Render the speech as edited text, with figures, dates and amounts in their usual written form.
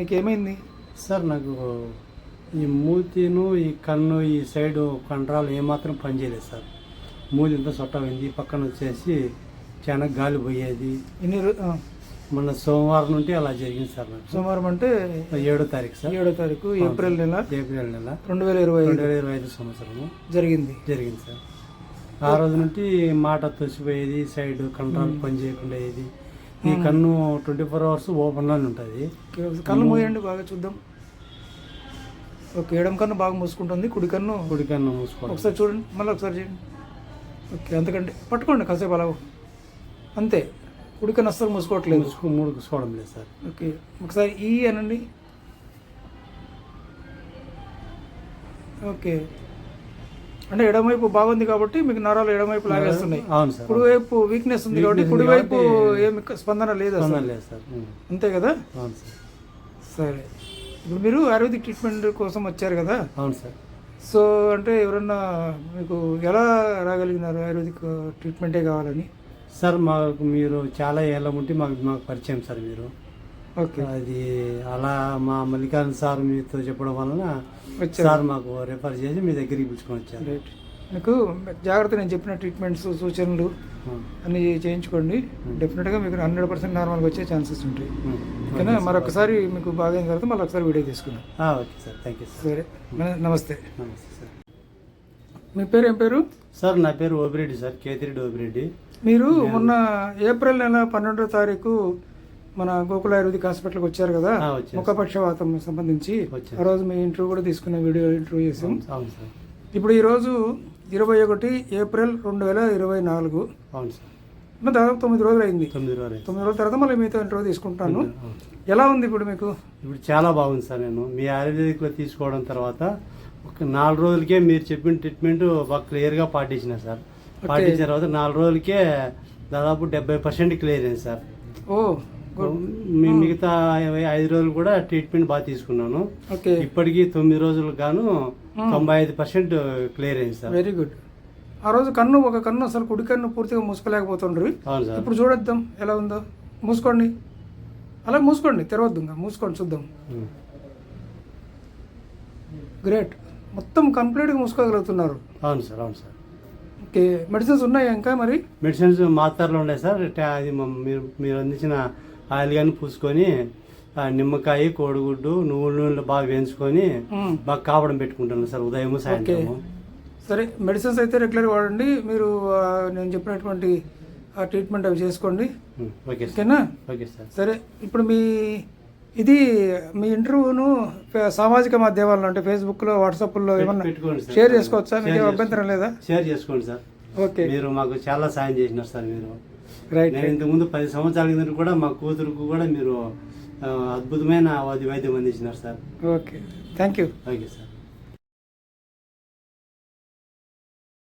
మీకు ఏమైంది? సార్ నాకు ఈ మూతిను ఈ కన్ను ఈ సైడు కండరాలు ఏమాత్రం పనిచేయలేదు సార్. మూతి ఇంత సొట్టమైంది, పక్కన వచ్చేసి చాలా గాలి పోయేది. ఎన్ని మొన్న సోమవారం నుండి అలా జరిగింది సార్ నాకు. సోమవారం అంటే 7వ తారీఖు సార్. 7వ తారీఖు ఏప్రిల్ నెల 2025 సంవత్సరము జరిగింది సార్. ఆ రోజు నుండి మాట తోసిపోయేది, సైడ్ కండరాలు పని చేయకుండా అయ్యేది. ఈ కన్ను 24 అవర్స్ ఓపెన్లోనే ఉంటుంది. కన్ను మూయండి బాగా చూద్దాం. ఓకే, ఎడమ కన్ను బాగా మూసుకుంటుంది, కుడి కన్ను మూసుకోండి. ఒకసారి చూడండి, మళ్ళీ ఒకసారి చేయండి. ఓకే, అంతకంటే పట్టుకోండి కాసేపు అలా, అంతే. కుడి కన్ను అస్సలు మూసుకోవట్లేదు, మూసుకోవడం లేదు సార్. ఓకే, ఒకసారి ఈ అనండి. ఓకే, అంటే ఎడమవైపు బాగుంది కాబట్టి మీకు నరాలు ఎడమవైపు లాగేస్తున్నాయి. అవును సార్. కుడివైపు వీక్నెస్ ఉంది కాబట్టి కుడివైపు ఏమి స్పందన లేదు సార్. అంతే కదా? అవును సార్. సరే, ఇప్పుడు మీరు ఆయుర్వేదిక్ ట్రీట్మెంట్ కోసం వచ్చారు కదా? అవును సార్. సో అంటే ఎవరన్నా మీకు ఎలా రాగలిగినారు ఆయుర్వేదిక్ ట్రీట్మెంటే కావాలని? సార్ మాకు మీరు చాలా ఏళ్ళ ఉంటే మాకు పరిచయం సార్ మీరు. ఓకే, అది అలా మా మల్లికార్జున సార్ మీతో చెప్పడం వలన సార్ మాకు రెఫర్ చేసి మీ దగ్గరికి పిలుచుకొని వచ్చారు. రైట్, మీకు జాగ్రత్త నేను చెప్పిన ట్రీట్మెంట్స్ సూచనలు అన్నీ చేయించుకోండి. డెఫినెట్గా మీకు 100% నార్మల్గా వచ్చే ఛాన్సెస్ ఉంటాయి. ఓకేనా? మరొకసారి మీకు బాగా అయిన తర్వాత మళ్ళీ ఒకసారి వీడియో తీసుకున్నాం. Okay sir, thank you. సరే, నమస్తే. నమస్తే సార్. మీ పేరు ఏం పేరు? సార్ నా పేరు ఓబిరెడ్డి సార్, కేతిరెడ్డి ఓబిరెడ్డి. మీరు మొన్న ఏప్రిల్ నెల 12వ తారీఖు మన గోకుల ఆయుర్వేదిక్ హాస్పిటల్కి వచ్చారు కదా, ముఖపక్షవాతం సంబంధించి. ఆ రోజు మీ ఇంటర్వ్యూ కూడా తీసుకున్న వీడియో ఇంటర్వ్యూ చేసాం. అవును సార్. ఇప్పుడు ఈరోజు 21 ఏప్రిల్ 2024. అవును సార్. దాదాపు 9 రోజులు అయింది. 9 రోజుల తర్వాత మళ్ళీ మీతో ఇంటర్వ్యూ తీసుకుంటాను. ఎలా ఉంది ఇప్పుడు మీకు? ఇప్పుడు చాలా బాగుంది సార్. నేను మీ ఆయుర్వేదిక్లో తీసుకోవడం తర్వాత ఒక 4 రోజులకే మీరు చెప్పిన ట్రీట్మెంట్ బాగా క్లియర్గా పాటించిన సార్. పాటించిన తర్వాత 4 రోజులకే దాదాపు 70% క్లియర్ అయింది సార్. మిగతా 5 రోజులు కూడా ట్రీట్మెంట్ బాగా తీసుకున్నాను. ఇప్పటికీ 9 రోజులకు గాను 95% క్లియర్ అయింది సార్. Very good. ఆ రోజు ఒక కన్ను అసలు కుడి కన్ను పూర్తిగా మూసుకోలేకపోతుండ్రు. ఇప్పుడు చూడొద్దాం ఎలా ఉందో. మూసుకోండి, అలా మూసుకోండి, తెరవద్దు, మూసుకోండి చూద్దాం. గ్రేట్, మొత్తం కంప్లీట్గా మూసుకోగలుగుతున్నారు. అవును సార్. అవును సార్. ఓకే, మెడిసిన్స్ ఉన్నాయా ఇంకా? మరి మెడిసిన్స్ మాత్రలు ఉన్నాయి సార్. అది మీరు అందించిన ఆయిల్ కానీ పూసుకొని నిమ్మకాయ, కోడిగుడ్డు, నువ్వుల నూనెలు బాగా వేయించుకొని బాగా కావడం పెట్టుకుంటాను సార్ ఉదయం సాయంత్రం. సరే, మెడిసిన్స్ అయితే రెగ్యులర్ వాడండి. మీరు నేను చెప్పినటువంటి ఆ ట్రీట్మెంట్ అవి చేసుకోండి. ఓకేనా? Okay sir. సరే, ఇప్పుడు మీ ఇంటర్వ్యూను సామాజిక మాధ్యమాల్లో అంటే ఫేస్బుక్లో, వాట్సాప్లో ఏమన్నా షేర్ చేసుకోవచ్చా? మీకు అభ్యంతరం లేదా? షేర్ చేసుకోండి సార్. ఓకే, మీరు మాకు చాలా సాయం చేసినారు సార్. మీరు రైట్. నేను ఇంతకుముందు 10 సంవత్సరాల కింద కూడా మా కూతురుకు కూడా మీరు అద్భుతమైన వైద్యం అందించినారు sir. Okay, thank you. Okay sir.